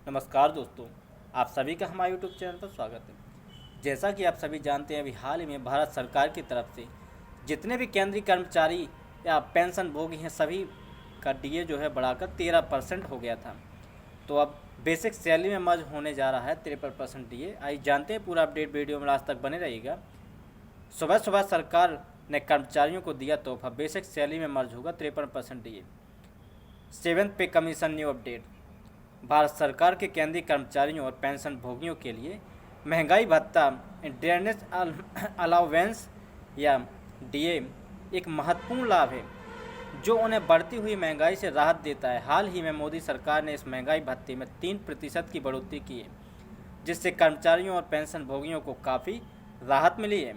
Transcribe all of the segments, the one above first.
नमस्कार दोस्तों, आप सभी का हमारे यूट्यूब चैनल पर स्वागत है। जैसा कि आप सभी जानते हैं, अभी हाल ही में भारत सरकार की तरफ से जितने भी केंद्रीय कर्मचारी या पेंशन भोगी हैं, सभी का डीए जो है बढ़ाकर 13% हो गया था। तो अब बेसिक सैलरी में मर्ज होने जा रहा है 53% डीए। आइए जानते हैं पूरा अपडेट, वीडियो में लास्ट तक बने रहिएगा। सुबह सुबह सरकार ने कर्मचारियों को दिया तोहफा, बेसिक सैलरी में मर्ज होगा 53% डीए। सेवेंथ पे कमीशन न्यू अपडेट। भारत सरकार के केंद्रीय कर्मचारियों और पेंशन भोगियों के लिए महंगाई भत्ता इंटरनेट अलाउंस या डीए एक महत्वपूर्ण लाभ है जो उन्हें बढ़ती हुई महंगाई से राहत देता है। हाल ही में मोदी सरकार ने इस महंगाई भत्ते में 3% की बढ़ोतरी की है, जिससे कर्मचारियों और पेंशन भोगियों को काफ़ी राहत मिली है।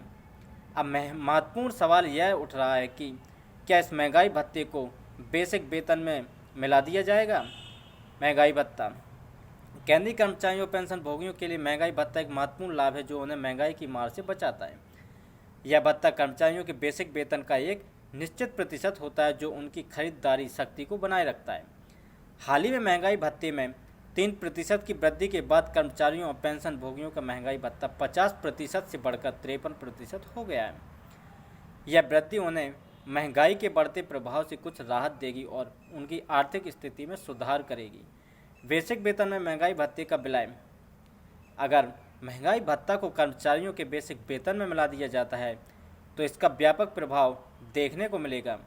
अब महत्वपूर्ण सवाल यह उठ रहा है कि क्या इस महंगाई भत्ते को बेसिक वेतन में मिला दिया जाएगा। महंगाई भत्ता केंद्रीय कर्मचारियों और पेंशन भोगियों के लिए महंगाई भत्ता एक महत्वपूर्ण लाभ है जो उन्हें महंगाई की मार से बचाता है। यह भत्ता कर्मचारियों के बेसिक वेतन का एक निश्चित प्रतिशत होता है जो उनकी खरीदारी शक्ति को बनाए रखता है। हाल ही में महंगाई भत्ते में 3% की वृद्धि के बाद कर्मचारियों और पेंशन भोगियों का महंगाई भत्ता 50% से बढ़कर 53% हो गया है। यह वृद्धि उन्हें महंगाई के बढ़ते प्रभाव से कुछ राहत देगी और उनकी आर्थिक स्थिति में सुधार करेगी। बेसिक वेतन में महंगाई भत्ते का विलय। अगर महंगाई भत्ता को कर्मचारियों के बेसिक वेतन में मिला दिया जाता है तो इसका व्यापक प्रभाव देखने को मिलेगा।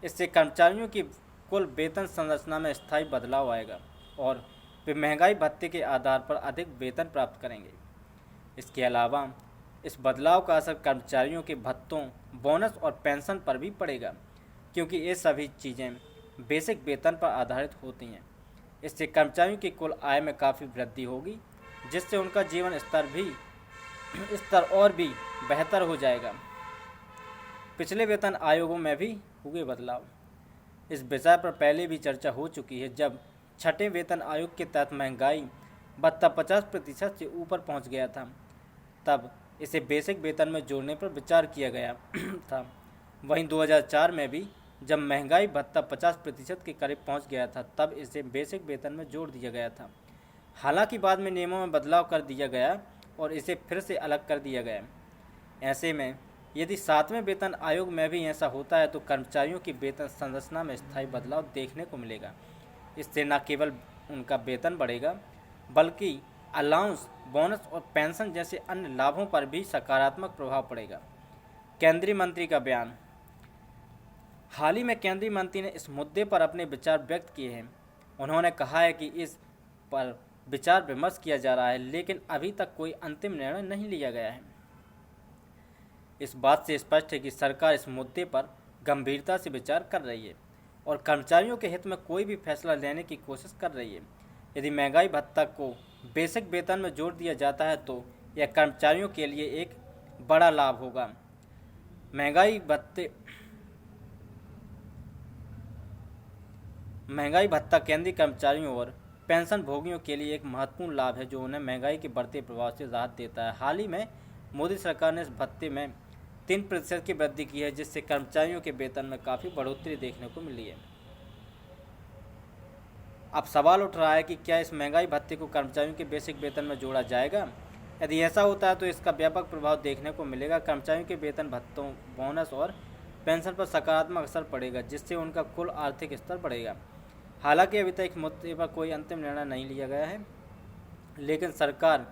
इससे कर्मचारियों की कुल वेतन संरचना में स्थायी बदलाव आएगा और वे महंगाई भत्ते के आधार पर अधिक वेतन प्राप्त करेंगे। इसके अलावा इस बदलाव का असर कर्मचारियों के भत्तों, बोनस और पेंशन पर भी पड़ेगा, क्योंकि ये सभी चीज़ें बेसिक वेतन पर आधारित होती हैं। इससे कर्मचारियों की कुल आय में काफ़ी वृद्धि होगी, जिससे उनका जीवन स्तर और भी बेहतर हो जाएगा। पिछले वेतन आयोगों में भी हुए बदलाव। इस विषय पर पहले भी चर्चा हो चुकी है। जब छठे वेतन आयोग के तहत महंगाई भत्ता 50% से ऊपर पहुंच गया था, तब इसे बेसिक वेतन में जोड़ने पर विचार किया गया था। वहीं 2004 में भी जब महंगाई भत्ता 50% के करीब पहुंच गया था, तब इसे बेसिक वेतन में जोड़ दिया गया था। हालांकि बाद में नियमों में बदलाव कर दिया गया और इसे फिर से अलग कर दिया गया। ऐसे में यदि 7वें वेतन आयोग में भी ऐसा होता है तो कर्मचारियों की वेतन संरचना में स्थायी बदलाव देखने को मिलेगा। इससे न केवल उनका वेतन बढ़ेगा, बल्कि अलाउंस, बोनस और पेंशन जैसे अन्य लाभों पर भी सकारात्मक प्रभाव पड़ेगा। केंद्रीय मंत्री का बयान। हाल ही में केंद्रीय मंत्री ने इस मुद्दे पर अपने विचार व्यक्त किए हैं। उन्होंने कहा है कि इस पर विचार विमर्श किया जा रहा है, लेकिन अभी तक कोई अंतिम निर्णय नहीं लिया गया है। इस बात से स्पष्ट है कि सरकार इस मुद्दे पर गंभीरता से विचार कर रही है और कर्मचारियों के हित में कोई भी फैसला लेने की कोशिश कर रही है। यदि महंगाई भत्ता को बेसिक वेतन में जोड़ दिया जाता है तो यह कर्मचारियों के लिए एक बड़ा लाभ होगा। महंगाई भत्ता केंद्रीय कर्मचारियों और पेंशन भोगियों के लिए एक महत्वपूर्ण लाभ है जो उन्हें महंगाई के बढ़ते प्रभाव से राहत देता है। हाल ही में मोदी सरकार ने इस भत्ते में 3% की वृद्धि की है, जिससे कर्मचारियों के वेतन में काफ़ी बढ़ोतरी देखने को मिली है। अब सवाल उठ रहा है कि क्या इस महंगाई भत्ते को कर्मचारियों के बेसिक वेतन में जोड़ा जाएगा। यदि ऐसा होता है तो इसका व्यापक प्रभाव देखने को मिलेगा। कर्मचारियों के वेतन, भत्तों, बोनस और पेंशन पर सकारात्मक असर पड़ेगा, जिससे उनका कुल आर्थिक स्तर बढ़ेगा। हालांकि अभी तक इस मुद्दे पर कोई अंतिम निर्णय नहीं लिया गया है, लेकिन सरकार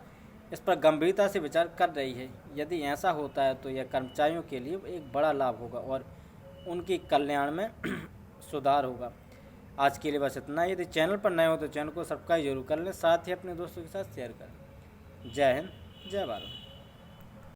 इस पर गंभीरता से विचार कर रही है। यदि ऐसा होता है तो यह कर्मचारियों के लिए एक बड़ा लाभ होगा और उनकी कल्याण में सुधार होगा। आज के लिए बस इतना। यदि चैनल पर नए हो तो चैनल को सब्सक्राइब जरूर कर लें, साथ ही अपने दोस्तों के साथ शेयर करें। जय हिंद, जय भारत।